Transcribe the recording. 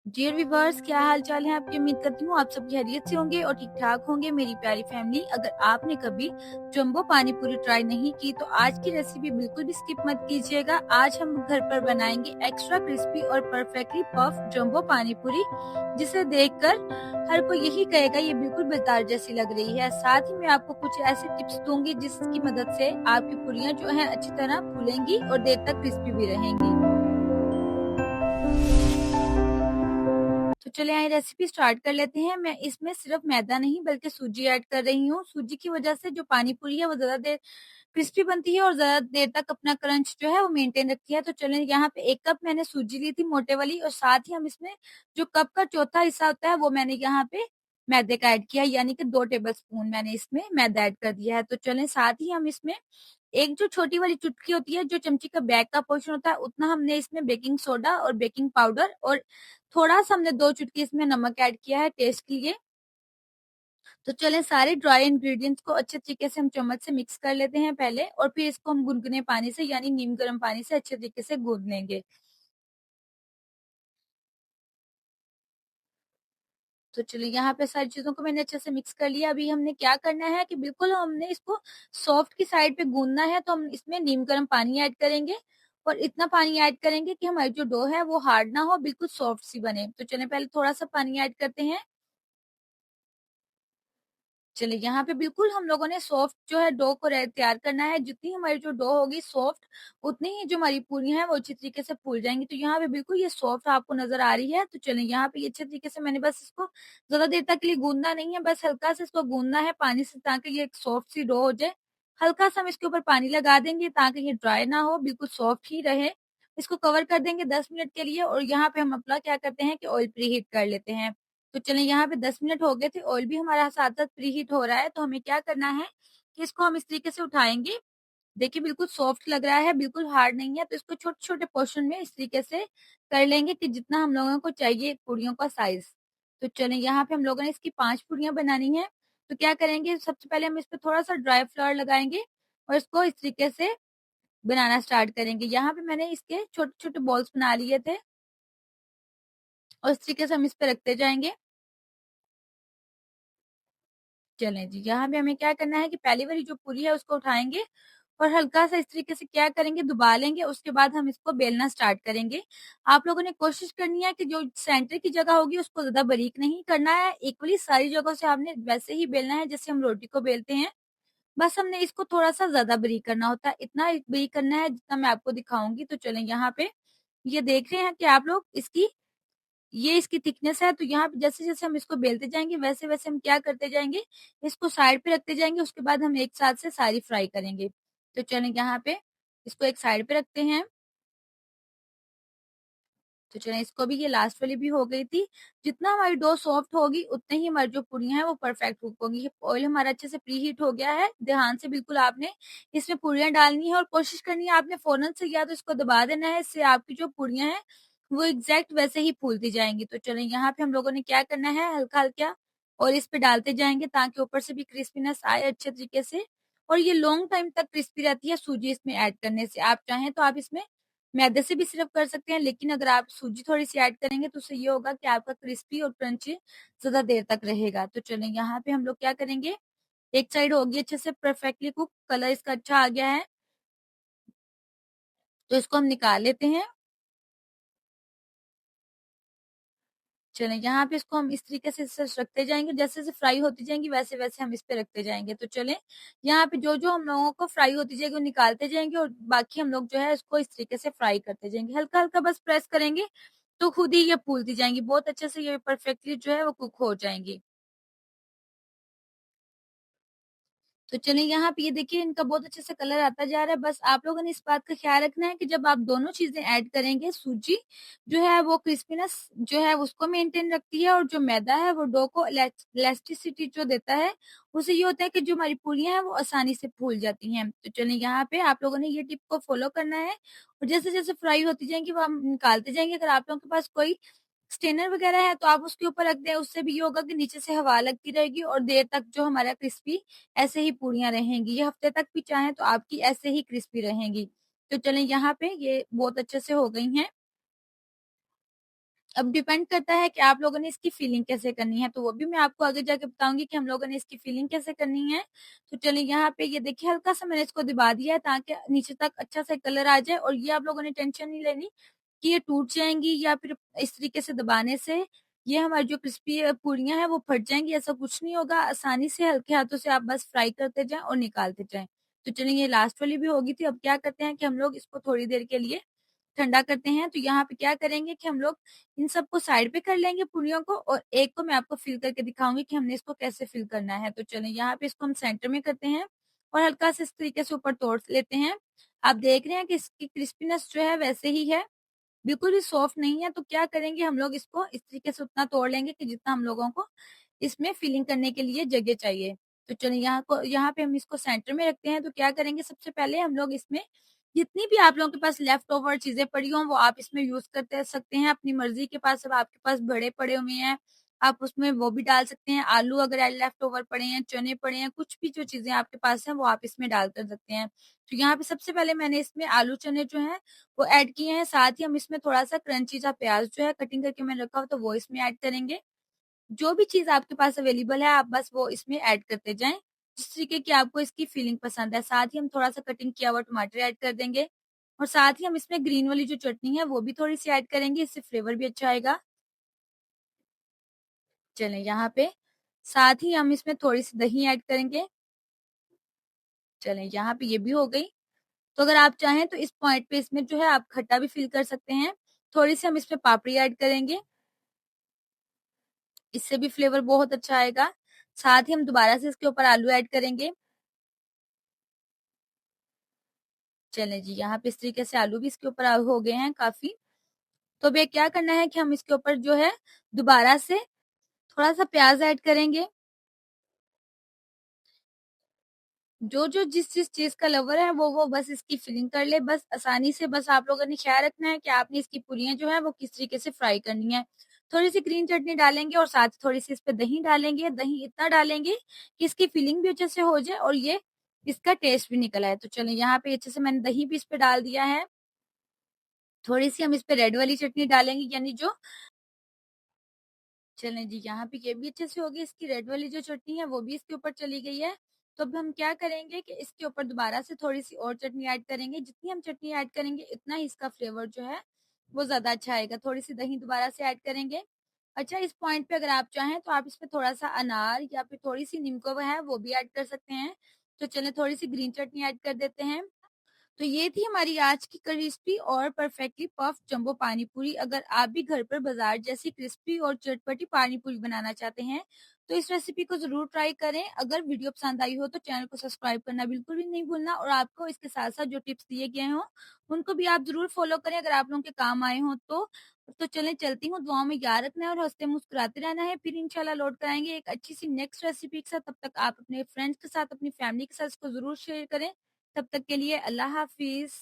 Dear viewers, क्या हाल चाल है आपकी। उम्मीद करती हूँ आप सब खैरियत से होंगे और ठीक ठाक होंगे। मेरी प्यारी फैमिली, अगर आपने कभी जंबो पानी पूरी ट्राई नहीं की तो आज की रेसिपी बिल्कुल भी स्किप मत कीजिएगा। आज हम घर पर बनाएंगे एक्स्ट्रा क्रिस्पी और परफेक्टली पफ जंबो पानी पूरी, जिसे देखकर हर कोई यही कहेगा ये बिल्कुल बेकार जैसी लग रही है। साथ ही मैं आपको कुछ ऐसे टिप्स दूंगी जिसकी मदद से आपकी पूरियां जो है अच्छी तरह फूलेंगी और देर तक क्रिस्पी भी रहेंगी। तो चलिए आइए रेसिपी स्टार्ट कर लेते हैं। मैं इसमें सिर्फ मैदा नहीं बल्कि सूजी ऐड कर रही हूँ। सूजी की वजह से जो पानी पूरी है वो ज़्यादा देर क्रिस्पी बनती है और ज़्यादा देर तक अपना क्रंच जो है वो मेंटेन रखती है। तो चलिए यहाँ पे 1 कप मैंने सूजी ली थी मोटे वाली, और साथ ही हम इसमें जो कप का चौथा हिस्सा होता है वो मैंने यहाँ पे मैदे का ऐड किया, यानी कि 2 टेबलस्पून मैंने इसमें मैदा ऐड कर दिया है। तो चलें साथ ही हम इसमें एक जो छोटी वाली चुटकी होती है, जो चमची का बैक का पोर्शन होता है, उतना हमने इसमें बेकिंग सोडा और बेकिंग पाउडर और थोड़ा-सा हमने 2 चुटकी इसमें नमक ऐड किया है टेस्ट के लिए। तो चलें सारे ड्राई इंग्रीडिएंट्स को अच्छे तरीके से हम चम्मच से मिक्स कर लेते हैं पहले, और फिर इसको हम गुनगुने पानी से यानी नीम गर्म पानी से अच्छे तरीके से गूंद लेंगे। तो चलिए यहाँ पे सारी चीज़ों को मैंने अच्छे से मिक्स कर लिया। अभी हमने क्या करना है कि बिल्कुल हमने इसको सॉफ्ट की साइड पे गूंदना है, तो हम इसमें नीम गर्म पानी ऐड करेंगे और इतना पानी ऐड करेंगे कि हमारी जो डो है वो हार्ड ना हो, बिल्कुल सॉफ्ट सी बने। तो चलिए पहले थोड़ा-सा पानी ऐड करते हैं। चलिए यहाँ पे बिल्कुल हम लोगों ने सॉफ्ट जो है डो को तैयार करना है। जितनी हमारी जो डो होगी सॉफ्ट, उतनी ही जो हमारी पूरियां हैं वो अच्छी तरीके से फूल जाएंगी। तो यहाँ पे बिल्कुल ये सॉफ्ट आपको नजर आ रही है। तो चलिए यहाँ पे ये अच्छे तरीके से मैंने बस इसको ज्यादा देर तक के लिए गूंदना नहीं है, बस हल्का से इसको गूंदना है पानी से, ताकि ये एक सॉफ्ट सी डो हो जाए। हल्का सा हम इसके ऊपर पानी लगा देंगे ताकि ये ड्राई ना हो, बिल्कुल सॉफ्ट ही रहे। इसको कवर कर देंगे 10 मिनट के लिए, और यहाँ पे हम अपना क्या करते हैं कि ऑयल प्री हीट कर लेते हैं। तो चलिए यहाँ पे 10 मिनट हो गए थे, ऑयल भी हमारा साथ-साथ प्रीहीट हो रहा है। तो हमें क्या करना है कि इसको हम इस तरीके से उठाएँगे। देखिए बिल्कुल सॉफ्ट लग रहा है, बिल्कुल हार्ड नहीं है। तो इसको छोटे-छोटे पोर्शन में इस तरीके से कर लेंगे कि जितना हम लोगों को चाहिए पूरियों का साइज़। तो चलिए यहाँ पे हम लोगों ने इसकी 5 पूरियाँ बनानी हैं। तो क्या करेंगे, सबसे पहले हम इस पे थोड़ा-सा ड्राई फ्लावर लगाएँगे और इसको इस तरीके से बनाना स्टार्ट करेंगे। यहाँ पे मैंने इसके छोटे-छोटे बॉल्स बना लिए थे और इस तरीके से हम इस पे रखते जाएँगे। चलें जी, यहाँ पे हमें क्या करना है कि पहली वाली जो पूरी है उसको उठाएँगे और हल्का-सा इस तरीके से क्या करेंगे, दबा लेंगे। उसके बाद हम इसको बेलना स्टार्ट करेंगे। आप लोगों ने कोशिश करनी है कि जो सेंटर की जगह होगी उसको ज़्यादा बारीक नहीं करना है, इक्वली सारी जगहों से आपने वैसे ही बेलना है जैसे हम रोटी को बेलते हैं। बस हमने इसको थोड़ा-सा ज़्यादा बारीक करना होता है, इतना बारीक करना है जितना मैं आपको दिखाऊँगी। तो चलें यहाँ पे ये देख रहे हैं कि आप लोग इसकी ये इसकी थिकनेस है। तो यहाँ पे जैसे-जैसे हम इसको बेलते जाएँगे, वैसे-वैसे हम क्या करते जाएँगे, इसको साइड पे रखते जाएँगे। उसके बाद हम एक साथ से सारी फ्राई करेंगे। तो चलें यहाँ पे इसको एक साइड पे रखते हैं। तो चलें इसको भी, ये लास्ट वाली भी हो गई थी। जितना हमारी डो सॉफ्ट होगी उतने ही हमारी जो पूरियाँ हैं वो परफेक्ट कुक होंगी। ऑयल हमारा अच्छे से प्री हीट हो गया है। ध्यान से बिल्कुल आपने इसमें पूरियाँ डालनी है और कोशिश करनी है आपने फ़ौरन से या तो इसको दबा देना है, इससे आपकी जो पूरियाँ हैं वो एग्ज़ैक्ट वैसे ही फूलती जाएँगी। तो चलें यहाँ पे हम लोगों ने क्या करना है, हल्का-हल्का और इस पे डालते जाएँगे ताकि ऊपर से भी क्रिस्पीनेस आए अच्छे तरीके से, और ये लॉन्ग टाइम तक क्रिस्पी रहती है सूजी इसमें ऐड करने से। आप चाहें तो आप इसमें मैदे से भी सिर्फ कर सकते हैं, लेकिन अगर आप सूजी थोड़ी-सी ऐड करेंगे तो उससे ये होगा कि आपका क्रिस्पी और क्रंची ज़्यादा देर तक रहेगा। तो चलें यहाँ पे हम लोग क्या करेंगे, एक साइड होगी अच्छे से परफेक्टली कुक, कलर इसका अच्छा आ गया है, तो इसको हम निकाल लेते हैं। चलें यहाँ पे इसको हम इस तरीके से रखते जाएँगे, जैसे-जैसे फ्राई होती जाएँगी वैसे-वैसे हम इस पे रखते जाएँगे। तो चलें यहाँ पे जो-जो हम लोगों को फ्राई होती जाएगी वो निकालते जाएँगे और बाकी हम लोग जो है इसको इस तरीके से फ्राई करते जाएँगे। हल्का-हल्का बस प्रेस करेंगे तो खुद ही ये फूलती जाएँगी। बहुत अच्छे से ये परफेक्टली जो है वो कुक हो जाएँगी। तो चलिए यहाँ पे ये देखिए इनका बहुत अच्छे से कलर आता जा रहा है। बस आप लोगों ने इस बात का ख़्याल रखना है कि जब आप दोनों चीज़ें ऐड करेंगे, सूजी जो है वो क्रिस्पीनेस जो है उसको मेंटेन रखती है, और जो मैदा है वो डो को इलास्टिसिटी जो देता है, उससे ये होता है कि जो हमारी पूरियाँ हैं वो आसानी से फूल जाती हैं। तो चलिए यहाँ पे आप लोगों ने ये टिप को फ़ॉलो करना है और जैसे-जैसे फ्राई होती जाएँगी वो हम निकालते जाएँगे। अगर आप लोगों के पास कोई स्टेनर वगैरह है तो आप उसके ऊपर रख दें, उससे भी ये होगा कि नीचे से हवा लगती रहेगी और देर तक जो हमारा क्रिस्पी ऐसे ही पूरियाँ रहेंगी। ये हफ्ते तक भी चाहें तो आपकी ऐसे ही क्रिस्पी रहेंगी। तो चलें यहाँ पे ये बहुत अच्छे से हो गई हैं। अब डिपेंड करता है कि आप लोगों ने इसकी फिलिंग कैसे करनी है, तो वो भी मैं आपको आगे जाके बताऊँगी कि हम लोगों ने इसकी फिलिंग कैसे करनी है। तो चलिए यहाँ पे ये देखिए हल्का-सा मैंने इसको दबा दिया है ताकि नीचे तक अच्छा सा कलर आ जाए, और ये आप लोगों ने टेंशन नहीं लेनी कि ये टूट जाएँगी या फिर इस तरीके से दबाने से ये हमारी जो क्रिस्पी पूरियाँ हैं वो फट जाएँगी, ऐसा कुछ नहीं होगा। आसानी से हल्के हाथों से आप बस फ्राई करते जाएँ और निकालते जाएँ। तो चलिए ये लास्ट वाली भी हो गई थी, अब क्या करते हैं कि हम लोग इसको थोड़ी देर के लिए ठंडा करते हैं। तो यहाँ पे क्या करेंगे कि हम लोग इन सबको साइड पे कर लेंगे पूरियों को, और एक को मैं आपको फिल करके दिखाऊँगी कि हमने इसको कैसे फिल करना है। तो चलिए यहाँ पे इसको हम सेंटर में करते हैं और हल्का सा इस तरीके से ऊपर तोड़ लेते हैं। आप देख रहे हैं कि इसकी क्रिस्पीनेस जो है वैसे ही है, बिल्कुल भी सॉफ्ट नहीं है। तो क्या करेंगे हम लोग इसको इस तरीके से उतना तोड़ लेंगे कि जितना हम लोगों को इसमें फिलिंग करने के लिए जगह चाहिए। तो चलिए यहाँ पे हम इसको सेंटर में रखते हैं। तो क्या करेंगे सबसे पहले हम लोग इसमें जितनी भी आप लोगों के पास लेफ्ट ओवर चीज़ें पड़ी हों वो आप इसमें यूज़ करते सकते हैं अपनी मर्ज़ी के पास। अब आपके पास बड़े पड़े हुए हैं, आप उसमें वो भी डाल सकते हैं। आलू अगर लेफ्ट ओवर पड़े हैं, चने पड़े हैं, कुछ भी जो चीज़ें आपके पास हैं वो आप इसमें डाल कर सकते हैं। तो यहाँ पे सबसे पहले मैंने इसमें आलू चने जो हैं वो ऐड किए हैं, साथ ही हम इसमें थोड़ा-सा क्रंची सा प्याज़ जो है कटिंग करके मैंने रखा हो तो वो इसमें ऐड करेंगे। जो भी चीज़ आपके पास अवेलेबल है आप बस वो इसमें ऐड करते जाएँ, जिस तरीके की आपको इसकी फीलिंग पसंद है। साथ ही हम थोड़ा-सा कटिंग किया हुआ टमाटर ऐड कर देंगे, और साथ ही हम इसमें ग्रीन वाली जो चटनी है वो भी थोड़ी-सी ऐड करेंगे, इससे फ्लेवर भी अच्छा आएगा। चलें यहाँ पे साथ ही हम इसमें थोड़ी-सी दही ऐड करेंगे। चलें यहाँ पे ये भी हो गई। तो अगर आप चाहें तो इस पॉइंट पे इसमें जो है आप खट्टा भी फ़ील कर सकते हैं। थोड़ी-सी हम इसमें पापड़ी ऐड करेंगे, इससे भी फ्लेवर बहुत अच्छा आएगा। साथ ही हम दोबारा से इसके ऊपर आलू ऐड करेंगे। चलें जी, यहाँ पे इस तरीके से आलू भी इसके ऊपर हो गए हैं काफ़ी। तो अब ये क्या करना है कि हम इसके ऊपर जो है दोबारा से थोड़ा-सा प्याज़ ऐड करेंगे। जो जिस-जिस चीज़ का लवर है वो बस इसकी फिलिंग कर ले, बस आसानी से। बस आप लोगों ने ख़्याल रखना है कि आपने इसकी पूरियाँ जो हैं वो किस तरीके से फ्राई करनी है। थोड़ी-सी ग्रीन चटनी डालेंगे और साथ ही थोड़ी-सी इस पे दही डालेंगे। दही इतना डालेंगे कि इसकी फिलिंग भी अच्छे से हो जाए और ये इसका टेस्ट भी निकल आए। तो चलिए यहाँ पे अच्छे से मैंने दही भी इस पे डाल दिया है। थोड़ी-सी हम इस पे रेड वाली चटनी डालेंगे, यानी जो चलें जी, यहाँ पे ये भी अच्छे से हो गई, इसकी रेड वाली जो चटनी है वो भी इसके ऊपर चली गई है। तो अब हम क्या करेंगे कि इसके ऊपर दोबारा से थोड़ी-सी और चटनी ऐड करेंगे। जितनी हम चटनी ऐड करेंगे इतना ही इसका फ्लेवर जो है वो ज़्यादा अच्छा आएगा। थोड़ी-सी दही दोबारा से ऐड करेंगे। अच्छा, इस पॉइंट पे अगर आप चाहें तो आप इसमें थोड़ा-सा अनार या फिर थोड़ी-सी नीम है वो भी ऐड कर सकते हैं। तो चलें थोड़ी-सी ग्रीन चटनी ऐड कर देते हैं। तो ये थी हमारी आज की क्रिस्पी और परफेक्टली पफ जंबो पानी पूरी। अगर आप भी घर पर बाजार जैसी क्रिस्पी और चटपटी पानी पूरी बनाना चाहते हैं तो इस रेसिपी को जरूर ट्राई करें। अगर वीडियो पसंद आई हो तो चैनल को सब्सक्राइब करना बिल्कुल भी नहीं भूलना, और आपको इसके साथ साथ जो टिप्स दिए गए हों उनको भी आप जरूर फॉलो करें अगर आप लोगों के काम आए हों तो चलें चलती हूँ, दुआओं में याद रखना है और हंसते मुस्कुराते रहना है। फिर इंशाल्लाह लौट कर आएंगे एक अच्छी सी नेक्स्ट रेसिपी के साथ। तब तक आप अपने फ्रेंड्स के साथ अपनी फैमिली के साथ इसको जरूर शेयर करें। तब तक के लिए अल्लाह हाफ़िज़।